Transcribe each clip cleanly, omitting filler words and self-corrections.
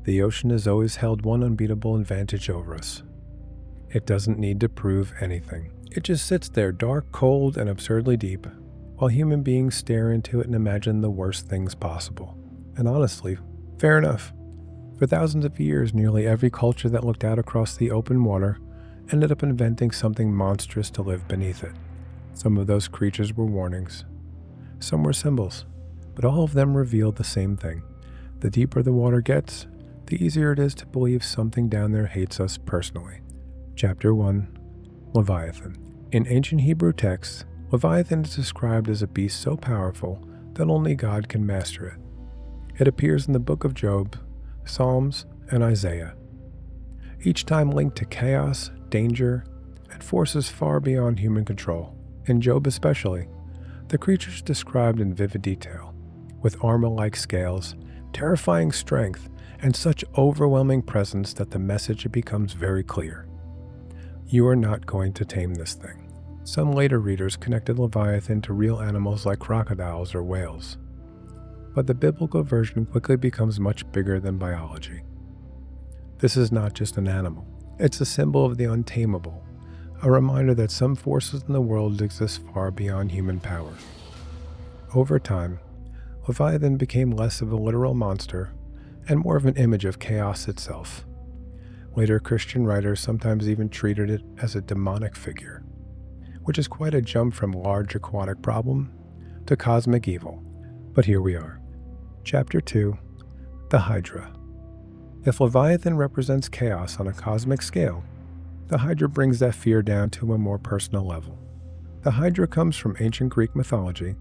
The ocean has always held one unbeatable advantage over us. It doesn't need to prove anything. It just sits there dark, cold, and absurdly deep, while human beings stare into it and imagine the worst things possible. And honestly, fair enough. For thousands of years, nearly every culture that looked out across the open water ended up inventing something monstrous to live beneath it. Some of those creatures were warnings. Some were symbols. But all of them revealed the same thing. The deeper the water gets, the easier it is to believe something down there hates us personally. Chapter 1. Leviathan. In ancient Hebrew texts, Leviathan is described as a beast so powerful that only God can master it. It appears in the book of Job, Psalms, and Isaiah, each time linked to chaos, danger, and forces far beyond human control. In Job especially, the creature is described in vivid detail, with armor-like scales, terrifying strength, and such overwhelming presence that the message becomes very clear. You are not going to tame this thing. Some later readers connected Leviathan to real animals like crocodiles or whales. But the biblical version quickly becomes much bigger than biology. This is not just an animal. It's a symbol of the untamable, a reminder that some forces in the world exist far beyond human power. Over time, Leviathan became less of a literal monster and more of an image of chaos itself. Later Christian writers sometimes even treated it as a demonic figure, which is quite a jump from large aquatic problem to cosmic evil. But here we are. Chapter 2. The Hydra. If Leviathan represents chaos on a cosmic scale, the Hydra brings that fear down to a more personal level. The Hydra comes from ancient Greek mythology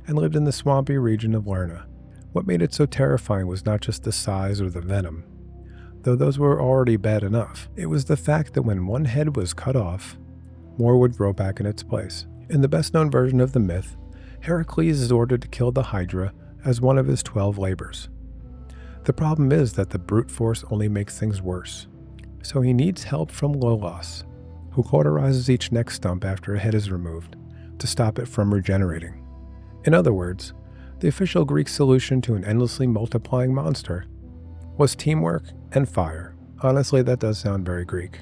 and lived in the swampy region of Lerna. What made it so terrifying was not just the size or the venom, though those were already bad enough. It was the fact that when one head was cut off, more would grow back in its place. In the best-known version of the myth, Heracles is ordered to kill the Hydra as one of his 12 labors. The problem is that the brute force only makes things worse, so he needs help from Lolos, who cauterizes each neck stump after a head is removed, to stop it from regenerating. In other words, the official Greek solution to an endlessly multiplying monster was teamwork and fire. Honestly, that does sound very Greek.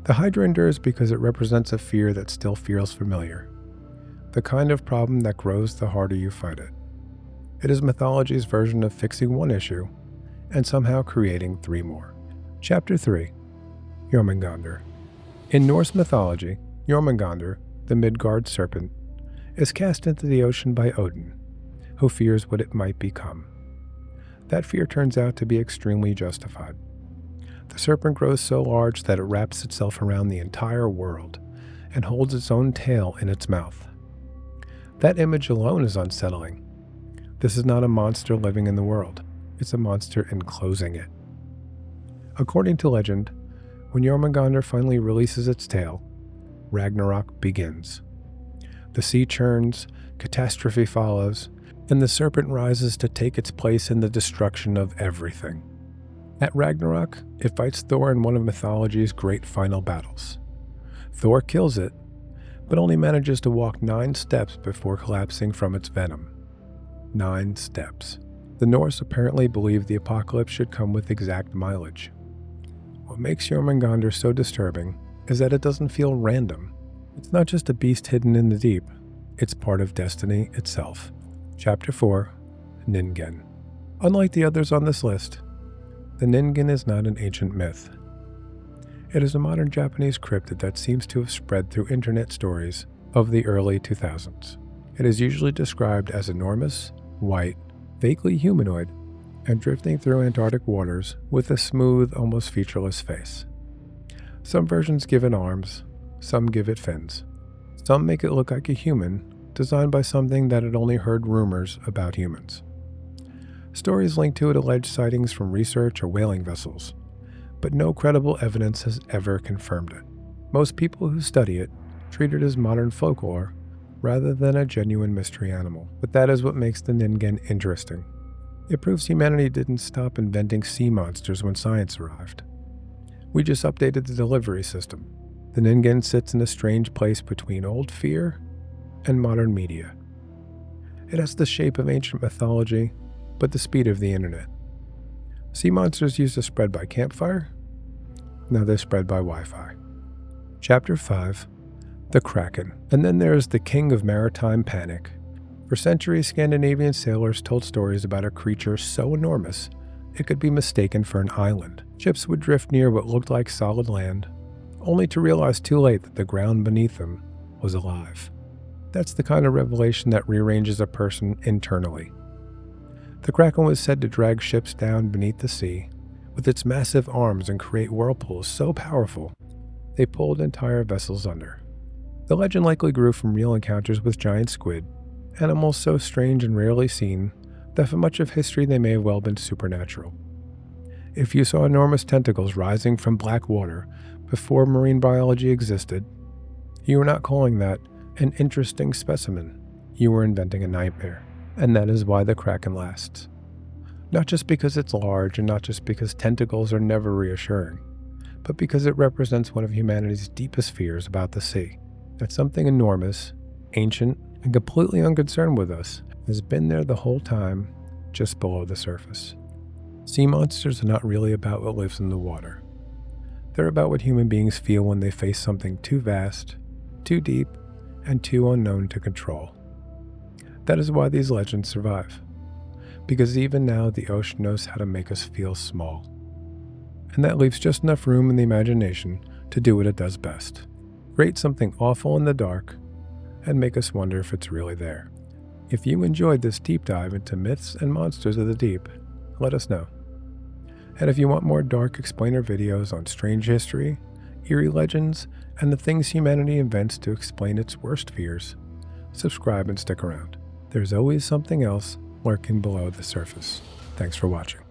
The Hydra endures because it represents a fear that still feels familiar, the kind of problem that grows the harder you fight it. It is mythology's version of fixing one issue and somehow creating 3 more. Chapter 3. Jörmungandr. In Norse mythology, Jörmungandr, the Midgard serpent, is cast into the ocean by Odin, who fears what it might become. That fear turns out to be extremely justified. The serpent grows so large that it wraps itself around the entire world and holds its own tail in its mouth. That image alone is unsettling. This is not a monster living in the world. It's a monster enclosing it. According to legend, when Jormungandr finally releases its tail, Ragnarok begins. The sea churns, catastrophe follows, and the serpent rises to take its place in the destruction of everything. At Ragnarok, it fights Thor in one of mythology's great final battles. Thor kills it, but only manages to walk 9 steps before collapsing from its venom. 9 steps. The Norse apparently believed the apocalypse should come with exact mileage. What makes Jormungandr so disturbing is that it doesn't feel random. It's not just a beast hidden in the deep, it's part of destiny itself. Chapter 4. Ningen. Unlike the others on this list, the Ningen is not an ancient myth. It is a modern Japanese cryptid that seems to have spread through internet stories of the early 2000s. It is usually described as enormous, white, vaguely humanoid, and drifting through Antarctic waters with a smooth, almost featureless face. Some versions give it arms, some give it fins. Some make it look like a human, designed by something that had only heard rumors about humans. Stories linked to it allege sightings from research or whaling vessels, but no credible evidence has ever confirmed it. Most people who study it treat it as modern folklore rather than a genuine mystery animal. But that is what makes the Ningen interesting. It proves humanity didn't stop inventing sea monsters when science arrived. We just updated the delivery system. The Ningen sits in a strange place between old fear and modern media. It has the shape of ancient mythology, but the speed of the internet. Sea monsters used to spread by campfire? Now they spread by Wi-Fi. Chapter 5. The Kraken. And then there's the king of maritime panic. For centuries, Scandinavian sailors told stories about a creature so enormous it could be mistaken for an island. Ships would drift near what looked like solid land, only to realize too late that the ground beneath them was alive. That's the kind of revelation that rearranges a person internally. The Kraken was said to drag ships down beneath the sea with its massive arms and create whirlpools so powerful they pulled entire vessels under. The legend likely grew from real encounters with giant squid, animals so strange and rarely seen that for much of history they may have well been supernatural. If you saw enormous tentacles rising from black water before marine biology existed, you were not calling that an interesting specimen. You were inventing a nightmare. And that is why the Kraken lasts. Not just because it's large and not just because tentacles are never reassuring, but because it represents one of humanity's deepest fears about the sea. That something enormous, ancient, and completely unconcerned with us has been there the whole time, just below the surface. Sea monsters are not really about what lives in the water. They're about what human beings feel when they face something too vast, too deep, and too unknown to control. That is why these legends survive. Because even now the ocean knows how to make us feel small. And that leaves just enough room in the imagination to do what it does best. Create something awful in the dark and make us wonder if it's really there. If you enjoyed this deep dive into myths and monsters of the deep, let us know. And if you want more dark explainer videos on strange history, eerie legends, and the things humanity invents to explain its worst fears, subscribe and stick around. There's always something else lurking below the surface. Thanks for watching.